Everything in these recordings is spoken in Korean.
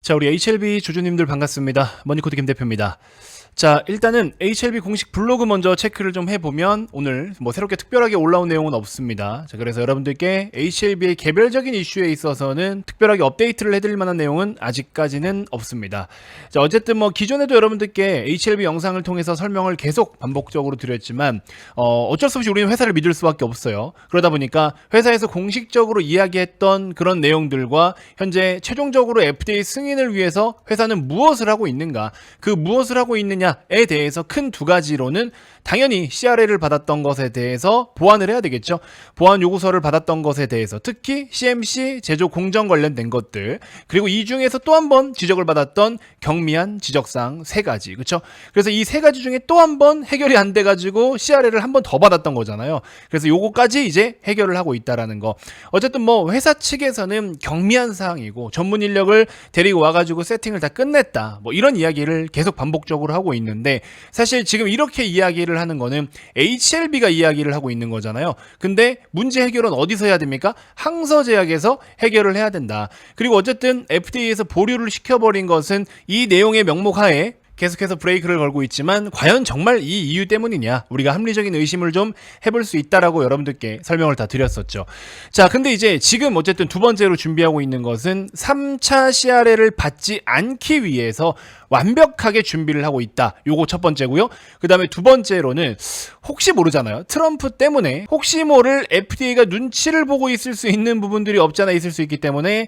자, 우리 HLB 주주님들 반갑습니다. 머니코드 김 대표입니다. 자, 일단은 HLB 공식 블로그 먼저 체크를 좀 해보면 오늘 뭐 새롭게 특별하게 올라온 내용은 없습니다. 자, 그래서 여러분들께 HLB의 개별적인 이슈에 있어서는 특별하게 업데이트를 해드릴 만한 내용은 아직까지는 없습니다. 자, 어쨌든 뭐 기존에도 여러분들께 HLB 영상을 통해서 설명을 계속 반복적으로 드렸지만 어쩔 수 없이 우리는 회사를 믿을 수밖에 없어요. 그러다 보니까 회사에서 공식적으로 이야기했던 그런 내용들과 현재 최종적으로 FDA 승인을 위해서 회사는 무엇을 하고 있는가, 그 무엇을 하고 있느냐에 대해서 큰 두 가지로는 당연히 CRA를 받았던 것에 대해서 보완을 해야 되겠죠. 보완 요구서를 받았던 것에 대해서 특히 CMC 제조 공정 관련된 것들, 그리고 이 중에서 또 한 번 지적을 받았던 경미한 지적사항 3가지, 그렇죠? 그래서 이 3가지 중에 또 한 번 해결이 안 돼가지고 CRA를 한 번 더 받았던 거잖아요. 그래서 요거까지 이제 해결을 하고 있다라는 거. 어쨌든 뭐 회사 측에서는 경미한 사항이고 전문 인력을 데리고 와가지고 세팅을 다 끝냈다, 뭐 이런 이야기를 계속 반복적으로 하고 있는데, 사실 지금 이렇게 이야기를 하는 거는 HLB가 이야기를 하고 있는 거잖아요. 근데 문제 해결은 어디서 해야 됩니까? 항서제약에서 해결을 해야 된다. 그리고 어쨌든 FDA에서 보류를 시켜버린 것은 이 내용의 명목 하에 계속해서 브레이크를 걸고 있지만 과연 정말 이 이유 때문이냐, 우리가 합리적인 의심을 좀 해볼 수 있다라고 여러분들께 설명을 다 드렸었죠. 자, 근데 이제 지금 어쨌든 두 번째로 준비하고 있는 것은 3차 CRA를 받지 않기 위해서 완벽하게 준비를 하고 있다. 요거 첫 번째고요. 그 다음에 두 번째로는 혹시 모르잖아요. 트럼프 때문에 혹시 모를 FDA가 눈치를 보고 있을 수 있는 부분들이 없잖아 있을 수 있기 때문에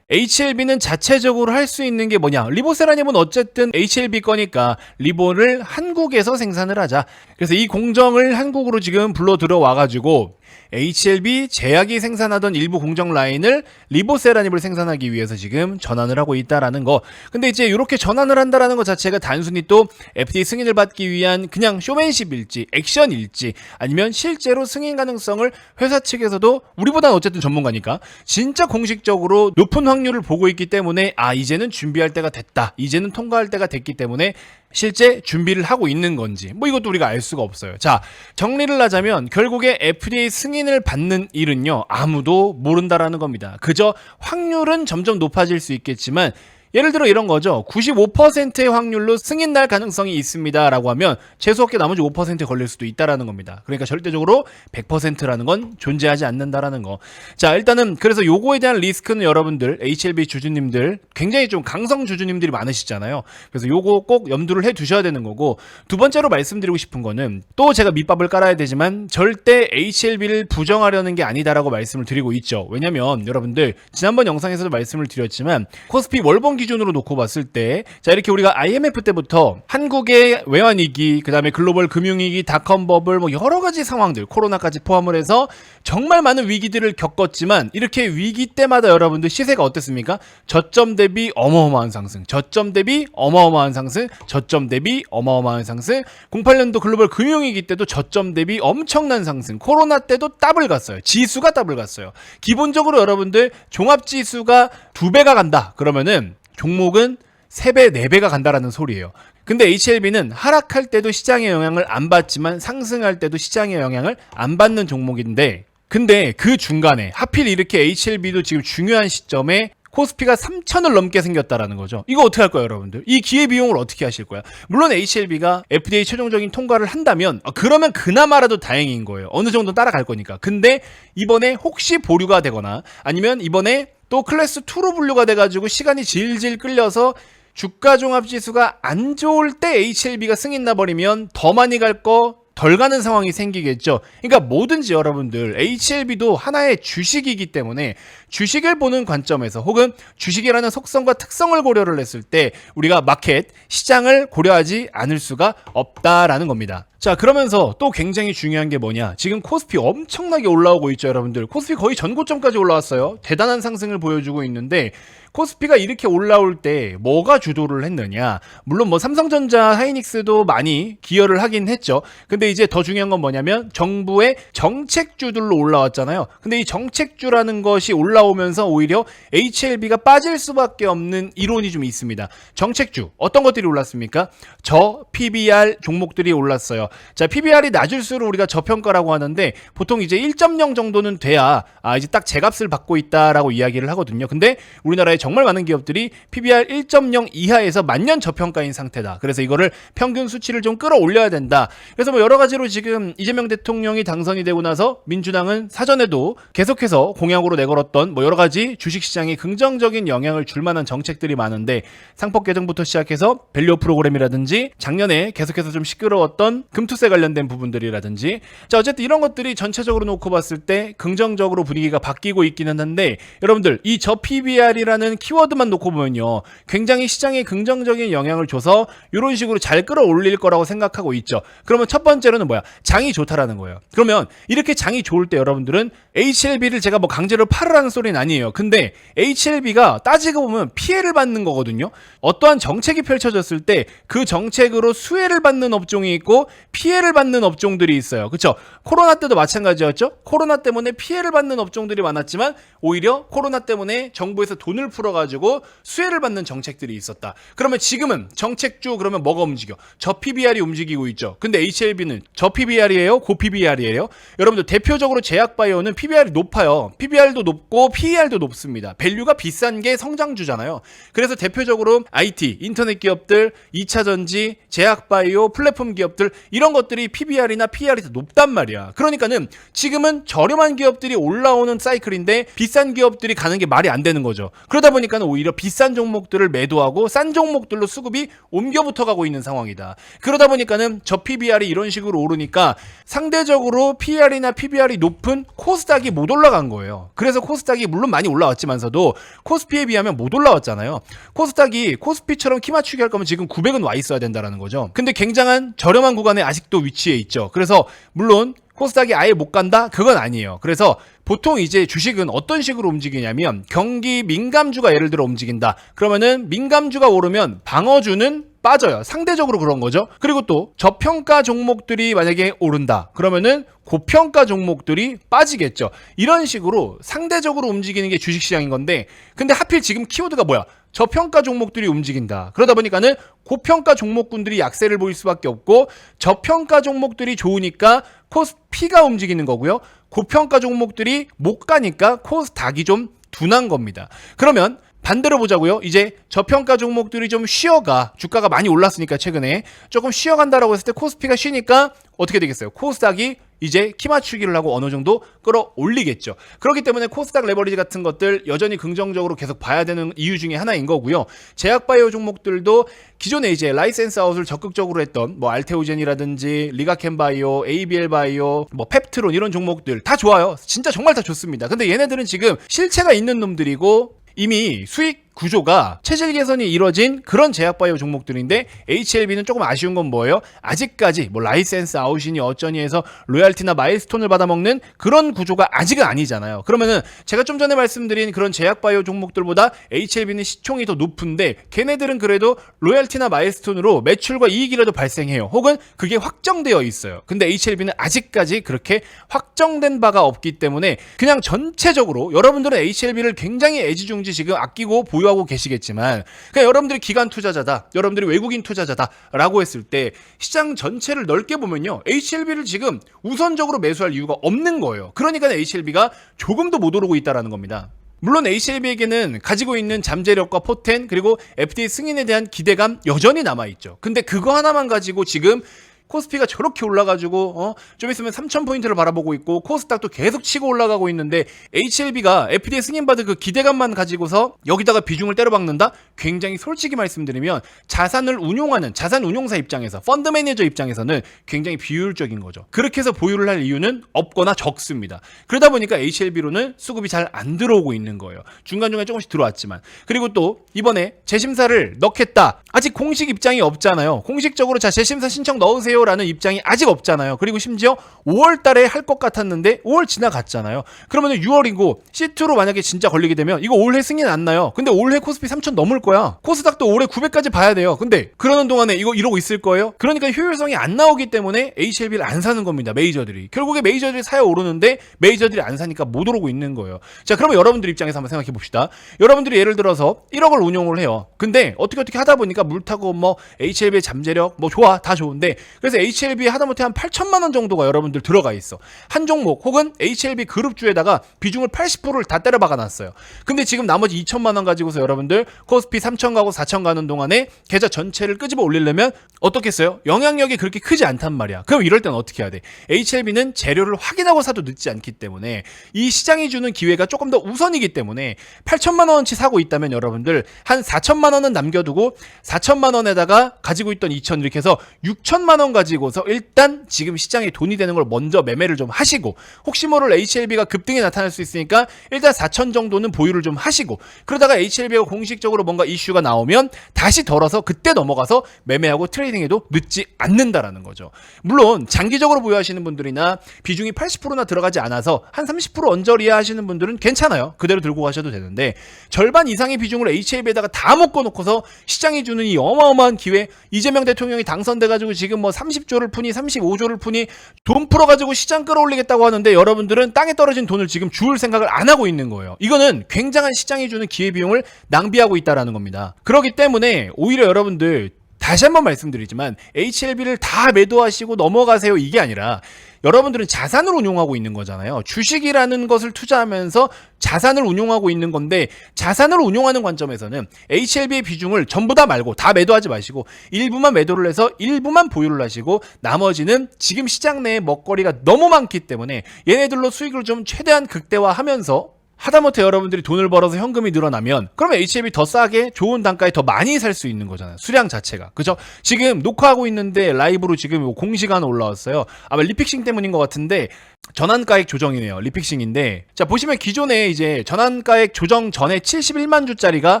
HLB는 자체적으로 할 수 있는 게 뭐냐, 리보세라님은 어쨌든 HLB 거니까 리보를 한국에서 생산을 하자. 그래서 이 공정을 한국으로 지금 불러 들어와가지고 HLB 제약이 생산하던 일부 공정 라인을 리보세라닙을 생산하기 위해서 지금 전환을 하고 있다라는 거. 근데 이제 이렇게 전환을 한다라는 것 자체가 단순히 또 FDA 승인을 받기 위한 그냥 쇼맨십일지 액션일지, 아니면 실제로 승인 가능성을 회사 측에서도 우리보다는 어쨌든 전문가니까 진짜 공식적으로 높은 확률을 보고 있기 때문에 이제는 준비할 때가 됐다, 이제는 통과할 때가 됐기 때문에 실제 준비를 하고 있는 건지, 뭐 이것도 우리가 알 수가 없어요. 자, 정리를 하자면 결국에 FDA 승인을 받는 일은요, 아무도 모른다라는 겁니다. 그저 확률은 점점 높아질 수 있겠지만, 예를 들어 이런 거죠. 95%의 확률로 승인 날 가능성이 있습니다 라고 하면 재수없게 나머지 5% 걸릴 수도 있다라는 겁니다. 그러니까 절대적으로 100%라는 건 존재하지 않는다라는 거. 자, 일단은 그래서 요거에 대한 리스크는 여러분들 HLB 주주님들 굉장히 좀 강성 주주님들이 많으시잖아요. 그래서 요거 꼭 염두를 해 두셔야 되는 거고, 두 번째로 말씀드리고 싶은 거는 또 제가 밑밥을 깔아야 되지만 절대 HLB를 부정하려는 게 아니다라고 말씀을 드리고 있죠. 왜냐면 여러분들 지난번 영상에서도 말씀을 드렸지만 코스피 월봉 기준으로 놓고 봤을 때, 자, 이렇게 우리가 IMF 때부터 한국의 외환위기, 그 다음에 글로벌 금융위기, 닷컴 버블, 뭐 여러가지 상황들, 코로나까지 포함을 해서 정말 많은 위기들을 겪었지만, 이렇게 위기 때마다 여러분들 시세가 어땠습니까? 저점 대비 어마어마한 상승, 저점 대비 어마어마한 상승, 저점 대비 어마어마한 상승. 08년도 글로벌 금융위기 때도 저점 대비 엄청난 상승, 코로나 때도 더블 갔어요. 지수가 더블 갔어요. 기본적으로 여러분들 종합지수가 2배가 간다 그러면은 종목은 3배, 4배가 간다라는 소리예요. 근데 HLB는 하락할 때도 시장의 영향을 안 받지만 상승할 때도 시장의 영향을 안 받는 종목인데, 근데 그 중간에 하필 이렇게 HLB도 지금 중요한 시점에 코스피가 3,000을 넘게 생겼다라는 거죠. 이거 어떻게 할 거예요, 여러분들? 이 기회비용을 어떻게 하실 거야? 물론 HLB가 FDA 최종적인 통과를 한다면 그러면 그나마라도 다행인 거예요. 어느 정도 따라갈 거니까. 근데 이번에 혹시 보류가 되거나 아니면 이번에 또 클래스 2로 분류가 돼가지고 시간이 질질 끌려서 주가 종합지수가 안 좋을 때 HLB가 승인 나버리면 더 많이 갈 거 덜 가는 상황이 생기겠죠. 그러니까 뭐든지 여러분들 HLB도 하나의 주식이기 때문에 주식을 보는 관점에서, 혹은 주식이라는 속성과 특성을 고려를 했을 때 우리가 마켓, 시장을 고려하지 않을 수가 없다라는 겁니다. 자, 그러면서 또 굉장히 중요한 게 뭐냐, 지금 코스피 엄청나게 올라오고 있죠. 여러분들 코스피 거의 전고점까지 올라왔어요. 대단한 상승을 보여주고 있는데, 코스피가 이렇게 올라올 때 뭐가 주도를 했느냐, 물론 뭐 삼성전자, 하이닉스도 많이 기여를 하긴 했죠. 근데 이제 더 중요한 건 뭐냐면 정부의 정책주들로 올라왔잖아요. 근데 이 정책주라는 것이 올라오면서 오히려 HLB가 빠질 수밖에 없는 이론이 좀 있습니다. 정책주 어떤 것들이 올랐습니까? 저 PBR 종목들이 올랐어요. 자, PBR이 낮을수록 우리가 저평가라고 하는데 보통 이제 1.0 정도는 돼야 이제 딱 제값을 받고 있다라고 이야기를 하거든요. 근데 우리나라의 정말 많은 기업들이 PBR 1.0 이하에서 만년 저평가인 상태다. 그래서 이거를 평균 수치를 좀 끌어올려야 된다. 그래서 뭐 여러 가지로 지금 이재명 대통령이 당선이 되고 나서 민주당은 사전에도 계속해서 공약으로 내걸었던 뭐 여러 가지 주식시장에 긍정적인 영향을 줄 만한 정책들이 많은데, 상법 개정부터 시작해서 밸류 프로그램이라든지 작년에 계속해서 좀 시끄러웠던 금투세 관련된 부분들이라든지, 자 어쨌든 이런 것들이 전체적으로 놓고 봤을 때 긍정적으로 분위기가 바뀌고 있기는 한데, 여러분들 이 저 PBR이라는 키워드만 놓고 보면요 굉장히 시장에 긍정적인 영향을 줘서 이런 식으로 잘 끌어올릴 거라고 생각하고 있죠. 그러면 첫 번째로는 뭐야? 장이 좋다라는 거예요. 그러면 이렇게 장이 좋을 때 여러분들은 HLB를 제가 뭐 강제로 팔으라는 소리는 아니에요. 근데 HLB가 따지고 보면 피해를 받는 거거든요. 어떠한 정책이 펼쳐졌을 때 그 정책으로 수혜를 받는 업종이 있고 피해를 받는 업종들이 있어요. 그렇죠? 코로나 때도 마찬가지였죠. 코로나 때문에 피해를 받는 업종들이 많았지만 오히려 코로나 때문에 정부에서 돈을 풀어가지고 수혜를 받는 정책들이 있었다. 그러면 지금은 정책주 그러면 뭐가 움직여? 저 PBR이 움직이고 있죠. 근데 HLB는 저 PBR이에요? 고 PBR이에요? 여러분들 대표적으로 제약바이오는 PBR이 높아요. PBR도 높고 PER도 높습니다. 밸류가 비싼 게 성장주잖아요. 그래서 대표적으로 IT, 인터넷 기업들, 2차전지, 제약바이오, 플랫폼 기업들 이런 것들이 PBR이나 PER이 더 높단 말이야. 그러니까는 지금은 저렴한 기업들이 올라오는 사이클인데 비싼 기업들이 가는 게 말이 안 되는 거죠. 그러다 보니까는 오히려 비싼 종목들을 매도하고 싼 종목들로 수급이 옮겨 붙어가고 있는 상황이다. 그러다 보니까는 저 PBR이 이런 식으로 오르니까 상대적으로 PER이나 PBR이 높은 코스닥이 못 올라간 거예요. 그래서 코스닥이 물론 많이 올라왔지만서도 코스피에 비하면 못 올라왔잖아요. 코스닥이 코스피처럼 키 맞추기 할 거면 지금 900은 와 있어야 된다라는 거죠. 근데 굉장한 저렴한 구간에 아직도 위치해 있죠. 그래서 물론 코스닥이 아예 못 간다? 그건 아니에요. 그래서 보통 이제 주식은 어떤 식으로 움직이냐면 경기 민감주가 예를 들어 움직인다. 그러면은 민감주가 오르면 방어주는 빠져요. 상대적으로 그런 거죠. 그리고 또 저평가 종목들이 만약에 오른다. 그러면은 고평가 종목들이 빠지겠죠. 이런 식으로 상대적으로 움직이는 게 주식시장인 건데, 근데 하필 지금 키워드가 뭐야? 저평가 종목들이 움직인다. 그러다 보니까는 고평가 종목군들이 약세를 보일 수밖에 없고, 저평가 종목들이 좋으니까 코스피가 움직이는 거고요. 고평가 종목들이 못 가니까 코스닥이 좀 둔한 겁니다. 그러면 반대로 보자고요. 이제 저평가 종목들이 좀 쉬어가, 주가가 많이 올랐으니까 최근에 조금 쉬어간다라고 했을 때 코스피가 쉬니까 어떻게 되겠어요? 코스닥이 이제 키 맞추기를 하고 어느 정도 끌어올리겠죠. 그렇기 때문에 코스닥 레버리지 같은 것들 여전히 긍정적으로 계속 봐야 되는 이유 중에 하나인 거고요. 제약바이오 종목들도 기존에 이제 라이센스 아웃을 적극적으로 했던 뭐 알테오젠이라든지 리가켄바이오, ABL바이오, 뭐 펩트론 이런 종목들 다 좋아요. 진짜 정말 다 좋습니다. 근데 얘네들은 지금 실체가 있는 놈들이고 이미 수익 구조가 체질 개선이 이뤄진 그런 제약바이오 종목들인데, HLB는 조금 아쉬운 건 뭐예요? 아직까지 뭐 라이센스 아웃이니 어쩌니 해서 로얄티나 마일스톤을 받아먹는 그런 구조가 아직은 아니잖아요. 그러면은 제가 좀 전에 말씀드린 그런 제약바이오 종목들보다 HLB는 시총이 더 높은데 걔네들은 그래도 로얄티나 마일스톤으로 매출과 이익이라도 발생해요. 혹은 그게 확정되어 있어요. 근데 HLB는 아직까지 그렇게 확정된 바가 없기 때문에 그냥 전체적으로 여러분들은 HLB를 굉장히 애지중지 지금 아끼고 보유하고 계시겠지만, 그냥 여러분들이 기관 투자자다, 여러분들이 외국인 투자자다 라고 했을 때 시장 전체를 넓게 보면요 HLB를 지금 우선적으로 매수할 이유가 없는 거예요. 그러니까 HLB가 조금도 못 오르고 있다는 겁니다. 물론 HLB에게는 가지고 있는 잠재력과 포텐 그리고 FDA 승인에 대한 기대감 여전히 남아있죠. 근데 그거 하나만 가지고 지금 코스피가 저렇게 올라가지고 좀 있으면 3,000포인트를 바라보고 있고 코스닥도 계속 치고 올라가고 있는데 HLB가 FDA 승인받은 그 기대감만 가지고서 여기다가 비중을 때려박는다? 굉장히 솔직히 말씀드리면 자산을 운용하는 자산 운용사 입장에서, 펀드 매니저 입장에서는 굉장히 비효율적인 거죠. 그렇게 해서 보유를 할 이유는 없거나 적습니다. 그러다 보니까 HLB로는 수급이 잘 안 들어오고 있는 거예요. 중간중간에 조금씩 들어왔지만. 그리고 또 이번에 재심사를 넣겠다. 아직 공식 입장이 없잖아요. 공식적으로 자 재심사 신청 넣으세요 라는 입장이 아직 없잖아요. 그리고 심지어 5월 달에 할 것 같았는데 5월 지나갔잖아요. 그러면 6월이고 시트로 만약에 진짜 걸리게 되면 이거 올해 승인 안 나요. 근데 올해 코스피 3,000 넘을 거야. 코스닥도 올해 900까지 봐야 돼요. 근데 그러는 동안에 이거 이러고 있을 거예요. 그러니까 효율성이 안 나오기 때문에 HLB를 안 사는 겁니다. 메이저들이. 결국에 메이저들이 사야 오르는데 메이저들이 안 사니까 못 오르고 있는 거예요. 자, 그러면 여러분들 입장에서 한번 생각해 봅시다. 여러분들이 예를 들어서 1억을 운용을 해요. 근데 어떻게 하다 보니까 물 타고 뭐 HLB의 잠재력 뭐 좋아, 다 좋은데 그래서 HLB에 하다못해 한 8천만 원 정도가 여러분들 들어가 있어. 한 종목 혹은 HLB 그룹주에다가 비중을 80%를 다 때려 박아놨어요. 근데 지금 나머지 2천만 원 가지고서 여러분들 코스피 3천 가고 4천 가는 동안에 계좌 전체를 끄집어 올리려면 어떻겠어요? 영향력이 그렇게 크지 않단 말이야. 그럼 이럴 때는 어떻게 해야 돼? HLB는 재료를 확인하고 사도 늦지 않기 때문에 이 시장이 주는 기회가 조금 더 우선이기 때문에 8천만 원어치 사고 있다면 여러분들 한 4천만 원은 남겨두고 4천만 원에다가 가지고 있던 2천 이렇게 해서 6천만 원 가지고서 일단 지금 시장에 돈이 되는 걸 먼저 매매를 좀 하시고, 혹시 모를 HLB가 급등이 나타날 수 있으니까 일단 4천 정도는 보유를 좀 하시고, 그러다가 HLB가 공식적으로 뭔가 이슈가 나오면 다시 덜어서 그때 넘어가서 매매하고 트레이딩해도 늦지 않는다라는 거죠. 물론 장기적으로 보유하시는 분들이나 비중이 80%나 들어가지 않아서 한 30% 언저리야 하시는 분들은 괜찮아요. 그대로 들고 가셔도 되는데, 절반 이상의 비중을 HLB에다가 다 묶어놓고서 시장이 주는 이 어마어마한 기회, 이재명 대통령이 당선돼가지고 지금 뭐 30조를 푸니 35조를 푸니 돈 풀어가지고 시장 끌어올리겠다고 하는데 여러분들은 땅에 떨어진 돈을 지금 줄 생각을 안 하고 있는 거예요. 이거는 굉장한 시장이 주는 기회비용을 낭비하고 있다라는 겁니다. 그렇기 때문에 오히려 여러분들 다시 한번 말씀드리지만 HLB를 다 매도하시고 넘어가세요 이게 아니라, 여러분들은 자산을 운용하고 있는 거잖아요. 주식이라는 것을 투자하면서 자산을 운용하고 있는 건데, 자산을 운용하는 관점에서는 HLB의 비중을 전부 다 말고 다 매도하지 마시고 일부만 매도를 해서 일부만 보유를 하시고, 나머지는 지금 시장 내에 먹거리가 너무 많기 때문에 얘네들로 수익을 좀 최대한 극대화하면서, 하다못해 여러분들이 돈을 벌어서 현금이 늘어나면 그러면 HLB 더 싸게 좋은 단가에 더 많이 살 수 있는 거잖아요. 수량 자체가. 그죠? 지금 녹화하고 있는데 라이브로 지금 공시가 하나 올라왔어요. 아마 리픽싱 때문인 것 같은데 전환가액 조정이네요. 리픽싱인데, 자 보시면 기존에 이제 전환가액 조정 전에 71만 주짜리가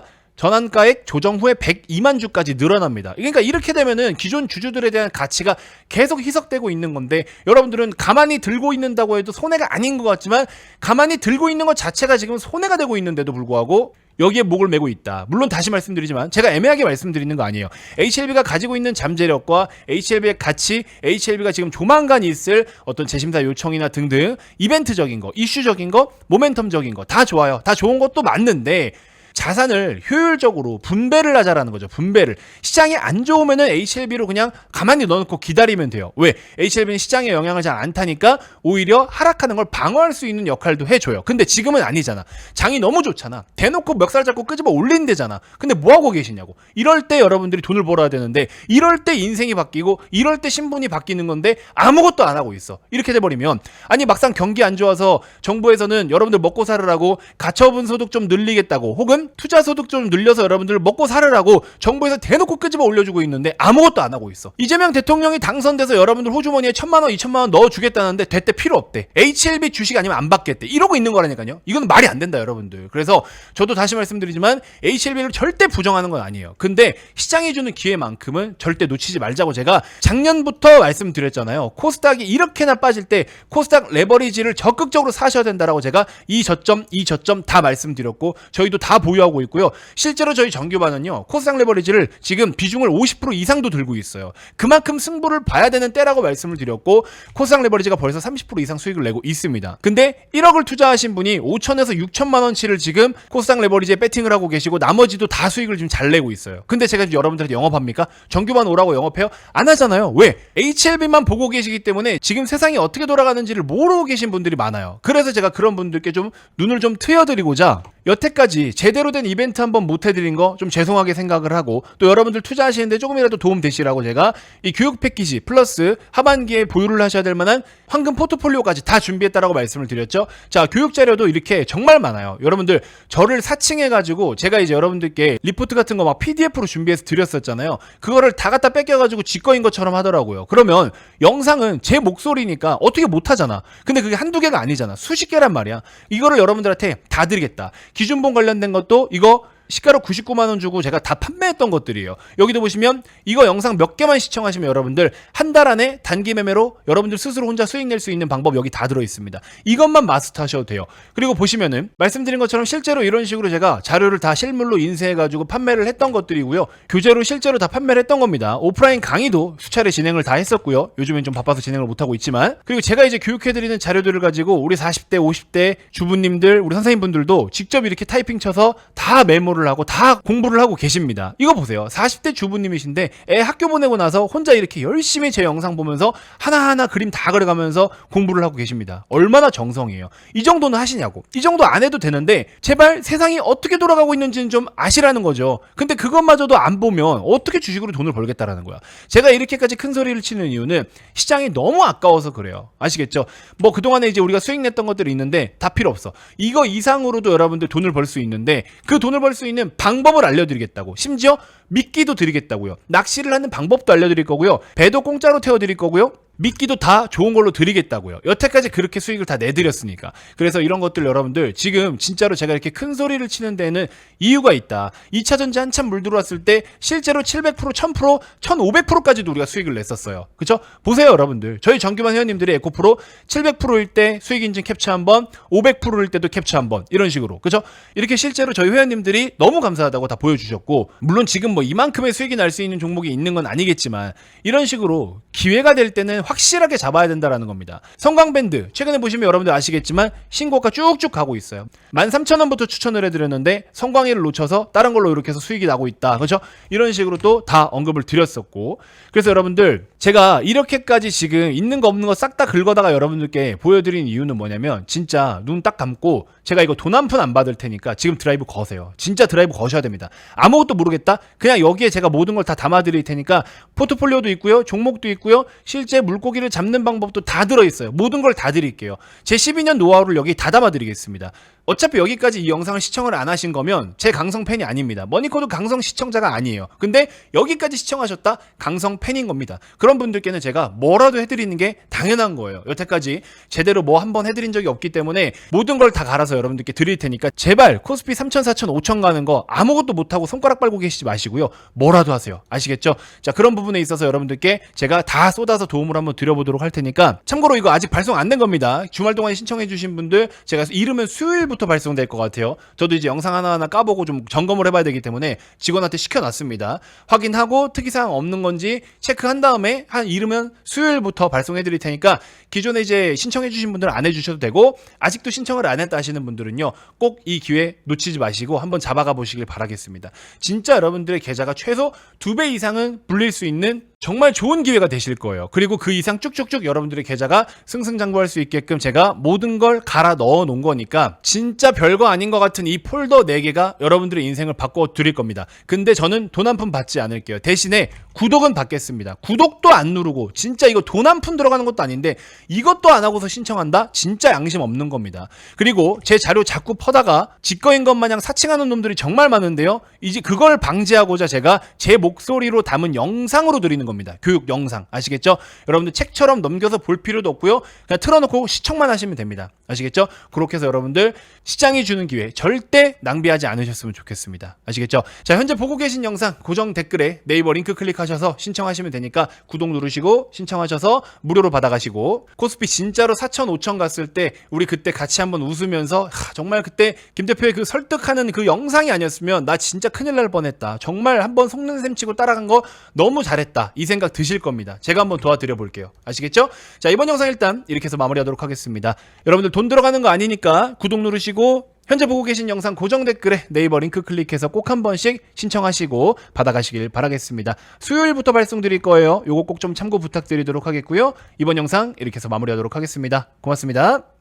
전환가액 조정 후에 102만 주까지 늘어납니다. 그러니까 이렇게 되면은 기존 주주들에 대한 가치가 계속 희석되고 있는 건데, 여러분들은 가만히 들고 있는다고 해도 손해가 아닌 것 같지만 가만히 들고 있는 것 자체가 지금 손해가 되고 있는데도 불구하고 여기에 목을 메고 있다. 물론 다시 말씀드리지만 제가 애매하게 말씀드리는 거 아니에요. HLB가 가지고 있는 잠재력과 HLB의 가치, HLB가 지금 조만간 있을 어떤 재심사 요청이나 등등 이벤트적인 거, 이슈적인 거, 모멘텀적인 거 다 좋아요. 다 좋은 것도 맞는데 자산을 효율적으로 분배를 하자라는 거죠. 분배를. 시장이 안 좋으면은 HLB로 그냥 가만히 넣어놓고 기다리면 돼요. 왜? HLB는 시장에 영향을 잘 안 타니까 오히려 하락하는 걸 방어할 수 있는 역할도 해줘요. 근데 지금은 아니잖아. 장이 너무 좋잖아. 대놓고 멱살 잡고 끄집어 올린대잖아. 근데 뭐하고 계시냐고. 이럴 때 여러분들이 돈을 벌어야 되는데, 이럴 때 인생이 바뀌고 이럴 때 신분이 바뀌는 건데 아무것도 안 하고 있어. 이렇게 돼버리면, 아니 막상 경기 안 좋아서 정부에서는 여러분들 먹고 살으라고 가처분 소득 좀 늘리겠다고, 혹은 투자 소득 좀 늘려서 여러분들 먹고 살으라고 정부에서 대놓고 끄집어 올려주고 있는데 아무것도 안 하고 있어. 이재명 대통령이 당선돼서 여러분들 호주머니에 1,000만 원, 2,000만 원 넣어주겠다는데 대때 필요 없대. HLB 주식 아니면 안 받겠대. 이러고 있는 거라니까요. 이건 말이 안 된다 여러분들. 그래서 저도 다시 말씀드리지만 HLB를 절대 부정하는 건 아니에요. 근데 시장이 주는 기회만큼은 절대 놓치지 말자고 제가 작년부터 말씀드렸잖아요. 코스닥이 이렇게나 빠질 때 코스닥 레버리지를 적극적으로 사셔야 된다라고 제가 이 저점 다 말씀드렸고, 저희도 다 보유하고 있고요. 실제로 저희 정규반은요, 코스닥 레버리지를 지금 비중을 50% 이상도 들고 있어요. 그만큼 승부를 봐야 되는 때라고 말씀을 드렸고, 코스닥 레버리지가 벌써 30% 이상 수익을 내고 있습니다. 근데 1억을 투자하신 분이 5천에서 6천만 원치를 지금 코스닥 레버리지에 배팅을 하고 계시고, 나머지도 다 수익을 지금 잘 내고 있어요. 근데 제가 여러분들한테 영업합니까? 정규반 오라고 영업해요? 안 하잖아요. 왜? HLB만 보고 계시기 때문에 지금 세상이 어떻게 돌아가는지를 모르고 계신 분들이 많아요. 그래서 제가 그런 분들께 좀 눈을 좀 트여드리고자 여태까지 제대로 된 이벤트 한번 못 해드린 거 좀 죄송하게 생각을 하고, 또 여러분들 투자하시는데 조금이라도 도움 되시라고 제가 이 교육 패키지 플러스 하반기에 보유를 하셔야 될 만한 황금 포트폴리오까지 다 준비했다라고 말씀을 드렸죠. 자, 교육 자료도 이렇게 정말 많아요. 여러분들 저를 사칭해가지고 제가 이제 여러분들께 리포트 같은 거 막 PDF로 준비해서 드렸었잖아요. 그거를 다 갖다 뺏겨가지고 지 거인 것처럼 하더라고요. 그러면 영상은 제 목소리니까 어떻게 못하잖아. 근데 그게 한두 개가 아니잖아. 수십 개란 말이야. 이거를 여러분들한테 다 드리겠다. 기준본 관련된 것도 이거 시가로 99만 원 주고 제가 다 판매했던 것들이에요. 여기도 보시면 이거 영상 몇 개만 시청하시면 여러분들 한 달 안에 단기 매매로 여러분들 스스로 혼자 수익 낼 수 있는 방법 여기 다 들어있습니다. 이것만 마스터 하셔도 돼요. 그리고 보시면은 말씀드린 것처럼 실제로 이런 식으로 제가 자료를 다 실물로 인쇄해가지고 판매를 했던 것들이고요. 교재로 실제로 다 판매를 했던 겁니다. 오프라인 강의도 수차례 진행을 다 했었고요. 요즘엔 좀 바빠서 진행을 못하고 있지만, 그리고 제가 이제 교육해드리는 자료들을 가지고 우리 40대 50대 주부님들, 우리 선생님분들도 직접 이렇게 타이핑 쳐서 다 메모를 결혼을 하고 다 공부를 하고 계십니다. 이거 보세요. 40대 주부님이신데 애 학교 보내고 나서 혼자 이렇게 열심히 제 영상 보면서 하나하나 그림 다 그려가면서 공부를 하고 계십니다. 얼마나 정성이에요. 이 정도는 하시냐고. 이 정도 안 해도 되는데 제발 세상이 어떻게 돌아가고 있는지는 좀 아시라는 거죠. 근데 그것마저도 안 보면 어떻게 주식으로 돈을 벌겠다라는 거야. 제가 이렇게까지 큰 소리를 치는 이유는 시장이 너무 아까워서 그래요. 아시겠죠? 뭐 그동안에 이제 우리가 수익 냈던 것들이 있는데 다 필요 없어. 이거 이상으로도 여러분들 돈을 벌 수 있는데 그 돈을 벌 수 있는 방법을 알려드리겠다고. 심지어 미끼도 드리겠다고요. 낚시를 하는 방법도 알려드릴 거고요. 배도 공짜로 태워드릴 거고요. 미끼도 다 좋은 걸로 드리겠다고요. 여태까지 그렇게 수익을 다 내드렸으니까. 그래서 이런 것들 여러분들 지금 진짜로 제가 이렇게 큰 소리를 치는 데는 이유가 있다. 2차전지 한참 물 들어왔을 때 실제로 700%, 1000%, 1500%까지도 우리가 수익을 냈었어요. 그쵸? 보세요 여러분들. 저희 정규만 회원님들이 에코프로 700%일 때 수익 인증 캡처 한번, 500%일 때도 캡처 한번 이런 식으로. 그쵸? 이렇게 실제로 저희 회원님들이 너무 감사하다고 다 보여주셨고, 물론 지금 뭐 이만큼의 수익이 날 수 있는 종목이 있는 건 아니겠지만 이런 식으로 기회가 될 때는 확실하게 잡아야 된다라는 겁니다. 성광밴드 최근에 보시면 여러분들 아시겠지만 신고가 쭉쭉 가고 있어요. 13,000원부터 추천을 해드렸는데 성광이를 놓쳐서 다른 걸로 이렇게 해서 수익이 나고 있다. 그렇죠? 이런 식으로 또 다 언급을 드렸었고, 그래서 여러분들 제가 이렇게까지 지금 있는 거 없는 거 싹 다 긁어다가 여러분들께 보여드린 이유는 뭐냐면 진짜 눈 딱 감고 제가 이거 돈 한 푼 안 받을 테니까 지금 드라이브 거세요. 진짜 드라이브 거셔야 됩니다. 아무것도 모르겠다? 그냥 여기에 제가 모든 걸 다 담아드릴 테니까 포트폴리오도 있고요. 종목도 있고요. 실제 물고기를 잡는 방법도 다 들어있어요. 모든 걸 다 드릴게요. 제 12년 노하우를 여기 다 담아드리겠습니다. 어차피 여기까지 이 영상을 시청을 안 하신 거면 제 강성 팬이 아닙니다. 머니코드 강성 시청자가 아니에요. 근데 여기까지 시청하셨다? 강성 팬인 겁니다. 그런 분들께는 제가 뭐라도 해드리는 게 당연한 거예요. 여태까지 제대로 뭐 한번 해드린 적이 없기 때문에 모든 걸 다 갈아서 여러분들께 드릴 테니까 제발 코스피 3,000, 4,000, 5,000 가는 거 아무것도 못하고 손가락 빨고 계시지 마시고요. 뭐라도 하세요. 아시겠죠? 자, 그런 부분에 있어서 여러분들께 제가 다 쏟아서 도움을 한번 드려보도록 할 테니까, 참고로 이거 아직 발송 안 된 겁니다. 주말 동안에 신청해 주신 분들 제가 이르면 수요일부터 발송될 것 같아요. 저도 이제 영상 하나하나 까보고 좀 점검을 해봐야 되기 때문에 직원한테 시켜놨습니다. 확인하고 특이사항 없는 건지 체크한 다음에 한 이르면 수요일부터 발송해 드릴 테니까 기존에 이제 신청해 주신 분들은 안 해주셔도 되고, 아직도 신청을 안 했다 하시는 분들은요 꼭 이 기회 놓치지 마시고 한번 잡아가 보시길 바라겠습니다. 진짜 여러분들의 계좌가 최소 2배 이상은 불릴 수 있는 정말 좋은 기회가 되실 거예요. 그리고 그 이상 쭉쭉쭉 여러분들의 계좌가 승승장구할 수 있게끔 제가 모든 걸 갈아 넣어 놓은 거니까 진짜 별거 아닌 것 같은 이 폴더 4개가 여러분들의 인생을 바꿔 드릴 겁니다. 근데 저는 돈 한 푼 받지 않을게요. 대신에 구독은 받겠습니다. 구독도 안 누르고, 진짜 이거 돈 한 푼 들어가는 것도 아닌데 이것도 안 하고서 신청한다? 진짜 양심 없는 겁니다. 그리고 제 자료 자꾸 퍼다가 지꺼인 것 마냥 사칭하는 놈들이 정말 많은데요. 이제 그걸 방지하고자 제가 제 목소리로 담은 영상으로 드리는 겁니다. 교육 영상. 아시겠죠? 여러분들 책처럼 넘겨서 볼 필요도 없고요. 그냥 틀어놓고 시청만 하시면 됩니다. 아시겠죠? 그렇게 해서 여러분들 시장이 주는 기회 절대 낭비하지 않으셨으면 좋겠습니다. 아시겠죠? 자, 현재 보고 계신 영상 고정 댓글에 네이버 링크 클릭하셔서 신청하시면 되니까 구독 누르시고 신청하셔서 무료로 받아가시고, 코스피 진짜로 4,000, 5,000 갔을 때 우리 그때 같이 한번 웃으면서 정말 그때 김 대표의 그 설득하는 그 영상이 아니었으면 나 진짜 큰일 날 뻔했다. 정말 한번 속는 셈 치고 따라간 거 너무 잘했다. 이 생각 드실 겁니다. 제가 한번 도와드려 볼게요. 아시겠죠? 자, 이번 영상 일단 이렇게 해서 마무리하도록 하겠습니다. 여러분들 돈 들어가는 거 아니니까 구독 누르시고 현재 보고 계신 영상 고정 댓글에 네이버 링크 클릭해서 꼭 한 번씩 신청하시고 받아가시길 바라겠습니다. 수요일부터 발송 드릴 거예요. 요거 꼭 좀 참고 부탁드리도록 하겠고요. 이번 영상 이렇게 해서 마무리하도록 하겠습니다. 고맙습니다.